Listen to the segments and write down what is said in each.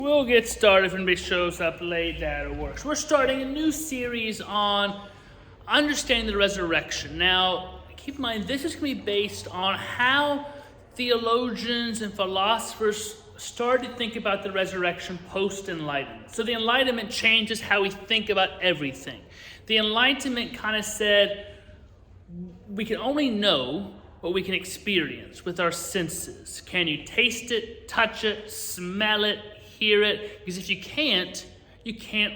We'll get started if anybody shows up late. That works. We're starting a new series on understanding the resurrection. Now, keep in mind, this is going to be based on how theologians and philosophers started to think about the resurrection post-Enlightenment. So the Enlightenment changes how we think about everything. The Enlightenment kind of said we can only know what we can experience with our senses. Can you taste it, touch it, smell it, hear it? Because if you can't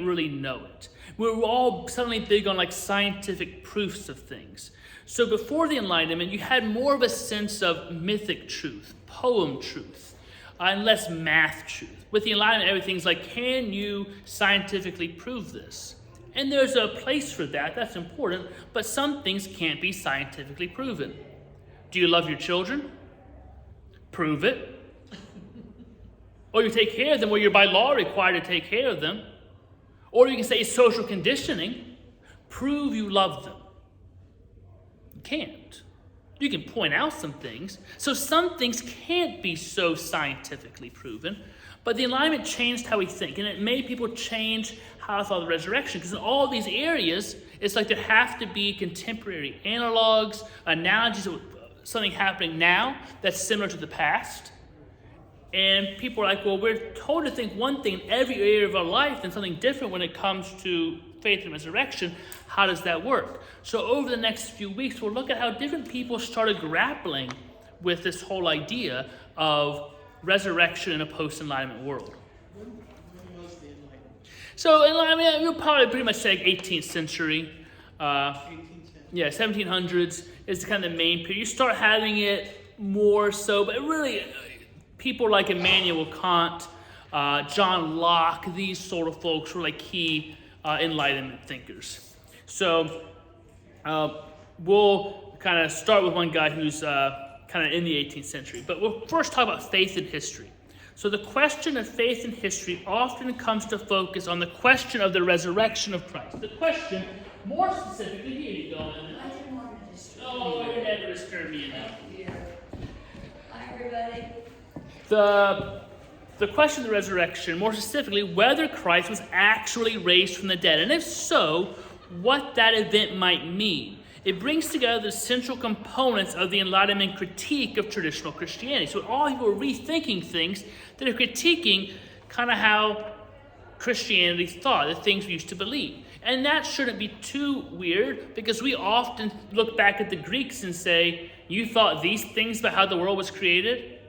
really know it. We're all suddenly big on like scientific proofs of things. So before the Enlightenment, you had more of a sense of mythic truth, poem truth, and less math truth. With the Enlightenment, everything's like, can you scientifically prove this? And there's a place for that, that's important, but some things can't be scientifically proven. Do you love your children? Prove it. Or you take care of them, or you're by law required to take care of them. Or you can say social conditioning. Prove you love them. You can't. You can point out some things. So some things can't be so scientifically proven. But the Enlightenment changed how we think. And it made people change how they thought of the resurrection. Because in all these areas, it's like there have to be contemporary analogs, analogies of something happening now that's similar to the past. And people are like, well, we're told to think one thing in every area of our life and something different when it comes to faith and resurrection. How does that work? So over the next few weeks, we'll look at how different people started grappling with this whole idea of resurrection in a post-Enlightenment world. When was the Enlightenment? So Enlightenment, you'll probably pretty much say 18th century. 1700s is kind of the main period. You start having it more so, but really people like Immanuel Kant, John Locke, these sort of folks were like key Enlightenment thinkers. So we'll kind of start with one guy who's kind of in the 18th century. But we'll first talk about faith and history. So the question of faith and history often comes to focus on the question of the resurrection of Christ. The question, more specifically, here you go. I didn't want to disturb you. Oh, you're never disturb me enough. Hi, everybody. The question of the resurrection, more specifically, whether Christ was actually raised from the dead, and if so, what that event might mean. It brings together the central components of the Enlightenment critique of traditional Christianity. So all people are rethinking things that are critiquing kind of how Christianity thought, the things we used to believe. And that shouldn't be too weird, because we often look back at the Greeks and say, you thought these things about how the world was created?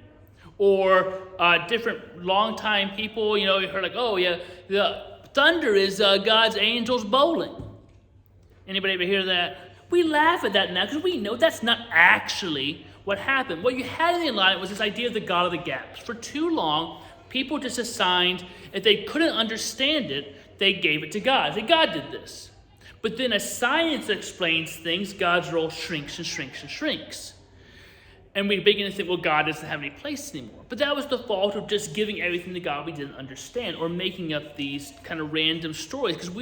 Or different longtime people, you heard like, oh yeah, the thunder is God's angels bowling. Anybody ever hear that? We laugh at that now because we know that's not actually what happened. What you had in the Enlightenment was this idea of the God of the gaps. For too long, people just assigned, if they couldn't understand it, they gave it to God. They said, God did this. But then as science explains things, God's role shrinks and shrinks and shrinks. And we begin to think, well, God doesn't have any place anymore. But that was the fault of just giving everything to God we didn't understand, or making up these kind of random stories. Because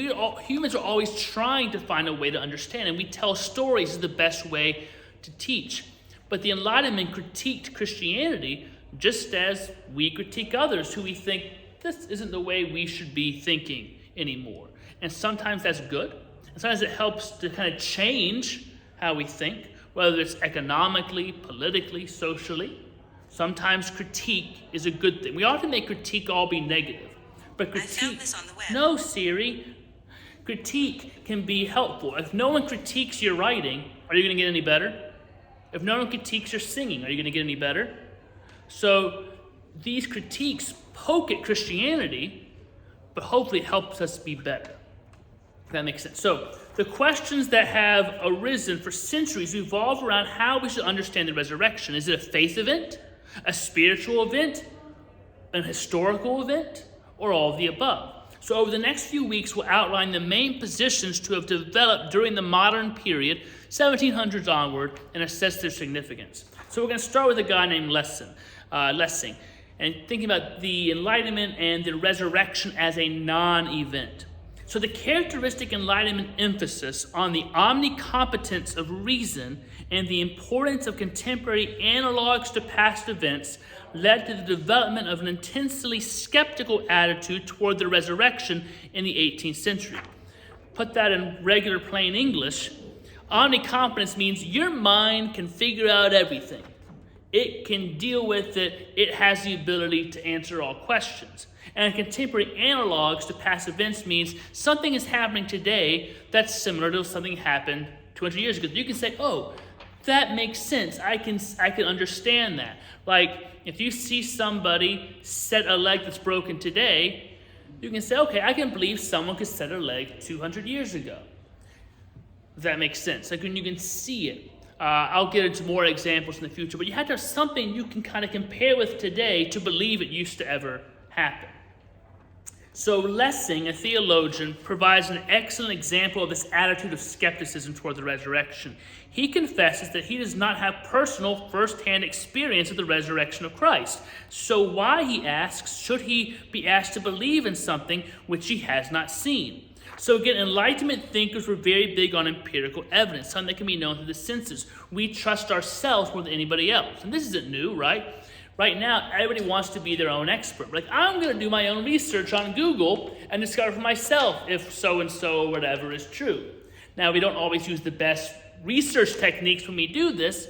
humans are always trying to find a way to understand, and we tell stories is the best way to teach. But the Enlightenment critiqued Christianity just as we critique others who we think this isn't the way we should be thinking anymore. And sometimes that's good. And sometimes it helps to kind of change how we think, whether it's economically, politically, socially. Sometimes critique is a good thing. We often make critique all be negative. But critique, I found this on the web. No, Siri. Critique can be helpful. If no one critiques your writing, are you going to get any better? If no one critiques your singing, are you going to get any better? So these critiques poke at Christianity, but hopefully it helps us be better. If that makes sense. So the questions that have arisen for centuries revolve around how we should understand the resurrection. Is it a faith event, a spiritual event, an historical event, or all of the above? So over the next few weeks, we'll outline the main positions to have developed during the modern period, 1700s onward, and assess their significance. So we're going to start with a guy named Lessing, and thinking about the Enlightenment and the resurrection as a non-event. So the characteristic Enlightenment emphasis on the omnicompetence of reason and the importance of contemporary analogs to past events led to the development of an intensely skeptical attitude toward the resurrection in the 18th century. Put that in regular plain English, omnicompetence means your mind can figure out everything. It can deal with it. It has the ability to answer all questions. And contemporary analogs to past events means something is happening today that's similar to something happened 200 years ago. You can say, oh, that makes sense. I can understand that. Like, if you see somebody set a leg that's broken today, you can say, okay, I can believe someone could set a leg 200 years ago. That makes sense. Like, when you can see it. I'll get into more examples in the future, but you have to have something you can kind of compare with today to believe it used to ever happen. So Lessing, a theologian, provides an excellent example of this attitude of skepticism toward the resurrection. He confesses that he does not have personal first-hand experience of the resurrection of Christ. So why, he asks, should he be asked to believe in something which he has not seen? So again, Enlightenment thinkers were very big on empirical evidence, something that can be known through the senses. We trust ourselves more than anybody else. And this isn't new, right? Right now, everybody wants to be their own expert. Like, I'm going to do my own research on Google and discover for myself if so-and-so or whatever is true. Now, we don't always use the best research techniques when we do this,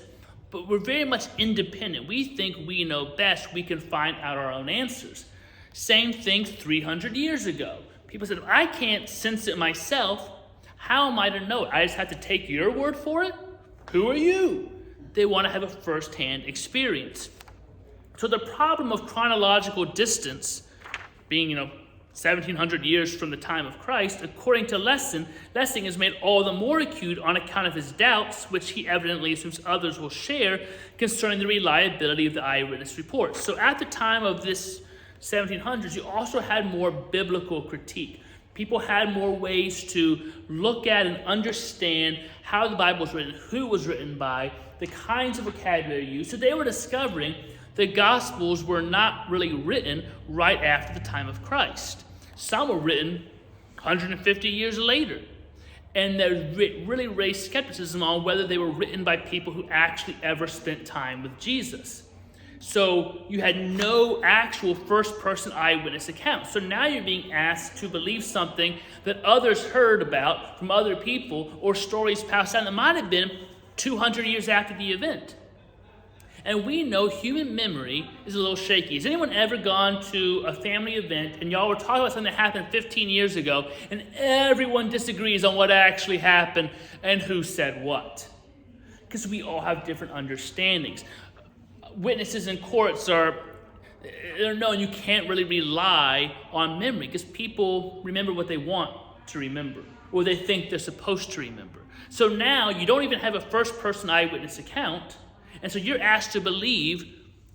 but we're very much independent. We think we know best. We can find out our own answers. Same thing 300 years ago. People said, I can't sense it myself. How am I to know it? I just have to take your word for it? Who are you? They want to have a first-hand experience. So the problem of chronological distance, being, 1,700 years from the time of Christ, according to Lessing is made all the more acute on account of his doubts, which he evidently assumes others will share, concerning the reliability of the eyewitness reports. So at the time of this 1700s, you also had more biblical critique. People had more ways to look at and understand how the Bible was written, who it was written by, the kinds of vocabulary used. So they were discovering the Gospels were not really written right after the time of Christ. Some were written 150 years later. And there really raised skepticism on whether they were written by people who actually ever spent time with Jesus. So you had no actual first-person eyewitness account. So now you're being asked to believe something that others heard about from other people or stories passed down that might have been 200 years after the event. And we know human memory is a little shaky. Has anyone ever gone to a family event and y'all were talking about something that happened 15 years ago and everyone disagrees on what actually happened and who said what? Because we all have different understandings. Witnesses in courts they're known. You can't really rely on memory because people remember what they want to remember or they think they're supposed to remember. So now you don't even have a first-person eyewitness account, and so you're asked to believe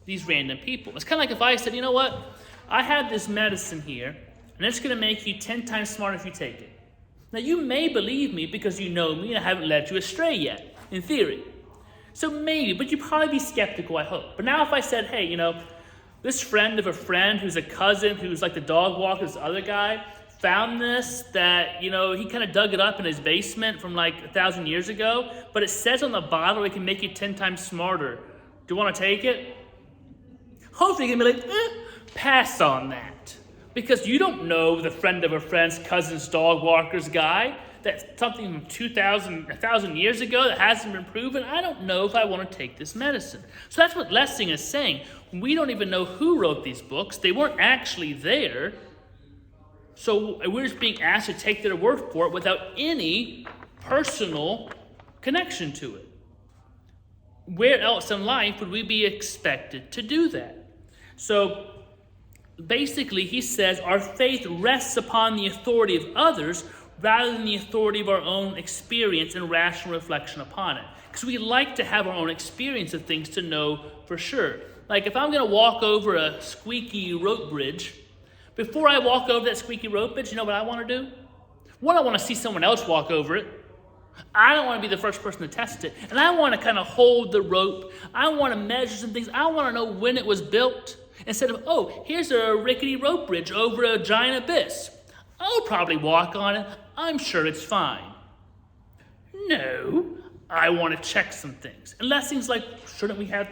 these random people. It's kind of like if I said, you know what, I have this medicine here, and it's going to make you 10 times smarter if you take it. Now you may believe me because you know me and I haven't led you astray yet, in theory. So maybe, but you'd probably be skeptical, I hope. But now if I said, hey, this friend of a friend who's a cousin, who's like the dog walker, this other guy, found this that, he kind of dug it up in his basement from like 1,000 years ago, but it says on the bottle it can make you 10 times smarter. Do you want to take it? Hopefully you're going to be like, pass on that. Because you don't know the friend of a friend's cousin's dog walker's guy. That's something from 1,000 years ago that hasn't been proven. I don't know if I want to take this medicine. So that's what Lessing is saying. We don't even know who wrote these books. They weren't actually there. So we're just being asked to take their word for it without any personal connection to it. Where else in life would we be expected to do that? So basically, he says our faith rests upon the authority of others rather than the authority of our own experience and rational reflection upon it. Because we like to have our own experience of things to know for sure. Like if I'm going to walk over a squeaky rope bridge, before I walk over that squeaky rope bridge, you know what I want to do? One, I want to see someone else walk over it. I don't want to be the first person to test it. And I want to kind of hold the rope. I want to measure some things. I want to know when it was built. Instead of, oh, here's a rickety rope bridge over a giant abyss. I'll probably walk on it. I'm sure it's fine. No, I want to check some things. And Lessing's like, shouldn't we have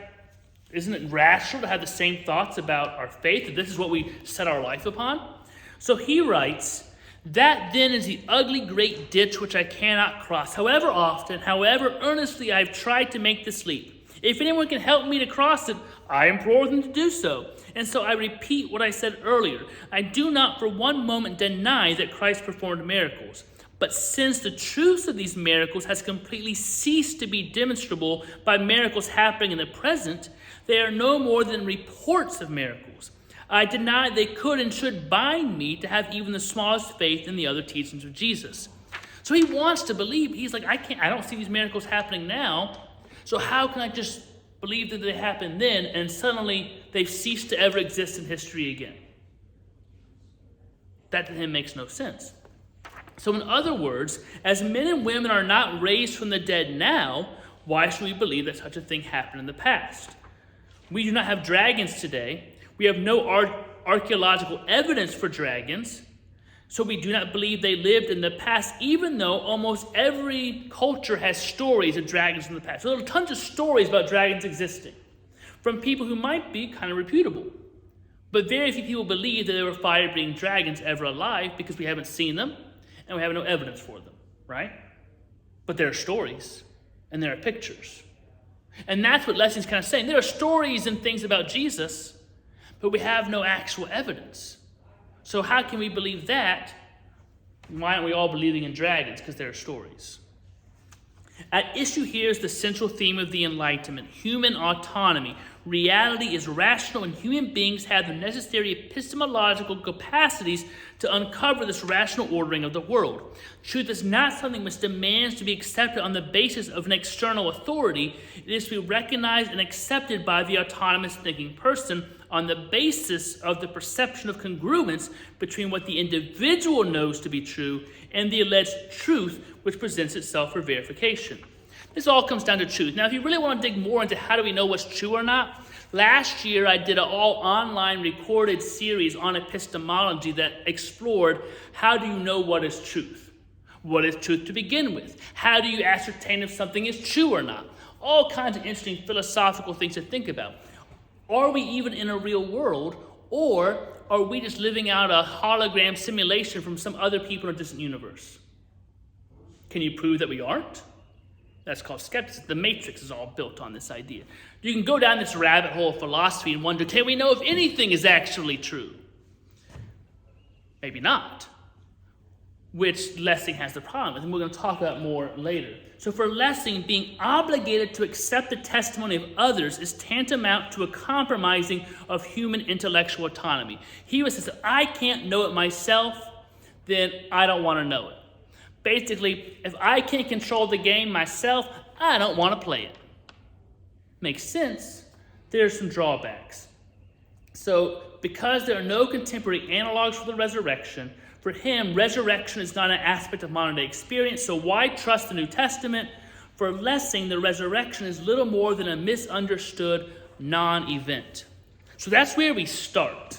Isn't it rational to have the same thoughts about our faith, that this is what we set our life upon? So he writes, that then is the ugly great ditch which I cannot cross, however often, however earnestly I have tried to make this leap. If anyone can help me to cross it, I implore them to do so. And so I repeat what I said earlier. I do not for one moment deny that Christ performed miracles. But since the truth of these miracles has completely ceased to be demonstrable by miracles happening in the present, they are no more than reports of miracles. I deny they could and should bind me to have even the smallest faith in the other teachings of Jesus. So he wants to believe. He's like, I don't see these miracles happening now. So how can I just believe that they happened then and suddenly they've ceased to ever exist in history again? That to him makes no sense. So in other words, as men and women are not raised from the dead now, why should we believe that such a thing happened in the past? We do not have dragons today. We have no archaeological evidence for dragons. So we do not believe they lived in the past, even though almost every culture has stories of dragons in the past. So there are tons of stories about dragons existing from people who might be kind of reputable. But very few people believe that there were fire-breathing dragons ever alive because we haven't seen them and we have no evidence for them, right? But there are stories and there are pictures. And that's what Lessing's kind of saying. There are stories and things about Jesus, but we have no actual evidence. So how can we believe that? Why aren't we all believing in dragons? Because there are stories. At issue here is the central theme of the Enlightenment, human autonomy. Reality is rational, and human beings have the necessary epistemological capacities to uncover this rational ordering of the world. Truth is not something which demands to be accepted on the basis of an external authority. It is to be recognized and accepted by the autonomous thinking person on the basis of the perception of congruence between what the individual knows to be true and the alleged truth which presents itself for verification. This all comes down to truth. Now, if you really want to dig more into how do we know what's true or not, last year I did an all online recorded series on epistemology that explored how do you know what is truth? What is truth to begin with? How do you ascertain if something is true or not? All kinds of interesting philosophical things to think about. Are we even in a real world, or are we just living out a hologram simulation from some other people in a distant universe? Can you prove that we aren't? That's called skepticism. The Matrix is all built on this idea. You can go down this rabbit hole of philosophy and wonder, can we know if anything is actually true? Maybe not. Which Lessing has the problem with, and we're going to talk about more later. So for Lessing, being obligated to accept the testimony of others is tantamount to a compromising of human intellectual autonomy. He says, if I can't know it myself, then I don't want to know it. Basically, if I can't control the game myself, I don't want to play it. Makes sense. There's some drawbacks. So because there are no contemporary analogs for the resurrection, for him, resurrection is not an aspect of modern day experience, so why trust the New Testament? For Lessing, the resurrection is little more than a misunderstood non-event. So that's where we start.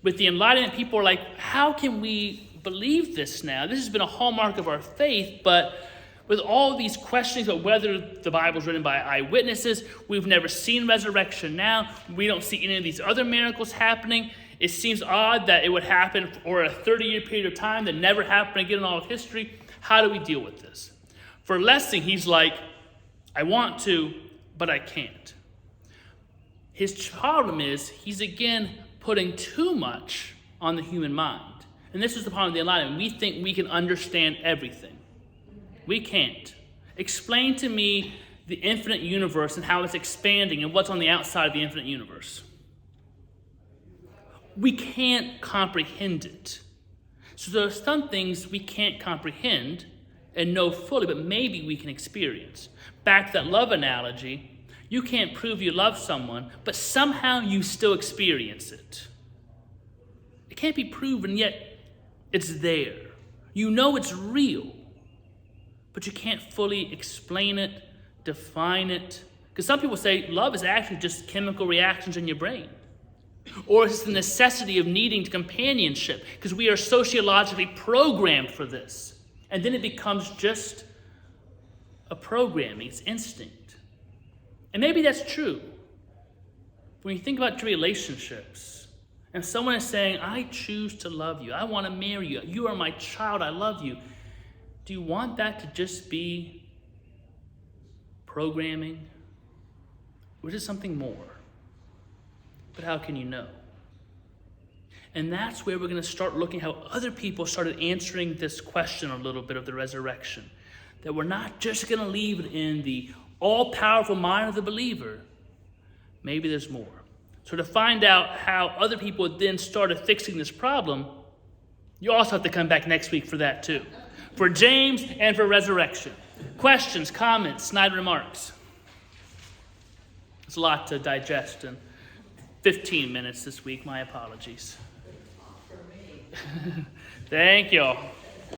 With the Enlightenment, people are like, how can we believe this now? This has been a hallmark of our faith, but with all these questions about whether the Bible is written by eyewitnesses, we've never seen resurrection now, we don't see any of these other miracles happening. It seems odd that it would happen for a 30-year period of time that never happened again in all of history. How do we deal with this? For Lessing, he's like, I want to, but I can't. His problem is he's again putting too much on the human mind. And this is the problem of the Enlightenment. We think we can understand everything. We can't. Explain to me the infinite universe and how it's expanding and what's on the outside of the infinite universe. We can't comprehend it. So there are some things we can't comprehend and know fully, but maybe we can experience. Back to that love analogy, you can't prove you love someone, but somehow you still experience it. It can't be proven, yet it's there. You know it's real, but you can't fully explain it, define it. Because some people say love is actually just chemical reactions in your brain. Or it's the necessity of needing companionship because we are sociologically programmed for this. And then it becomes just a programming, it's instinct. And maybe that's true. When you think about relationships, and someone is saying, I choose to love you, I want to marry you, you are my child, I love you. Do you want that to just be programming? Or is it something more? But how can you know? And that's where we're going to start looking how other people started answering this question a little bit of the resurrection. That we're not just going to leave it in the all-powerful mind of the believer. Maybe there's more. So to find out how other people then started fixing this problem, you also have to come back next week for that too. For James and for resurrection. Questions, comments, snide remarks. It's a lot to digest in 15 minutes this week. My apologies. Thank you all.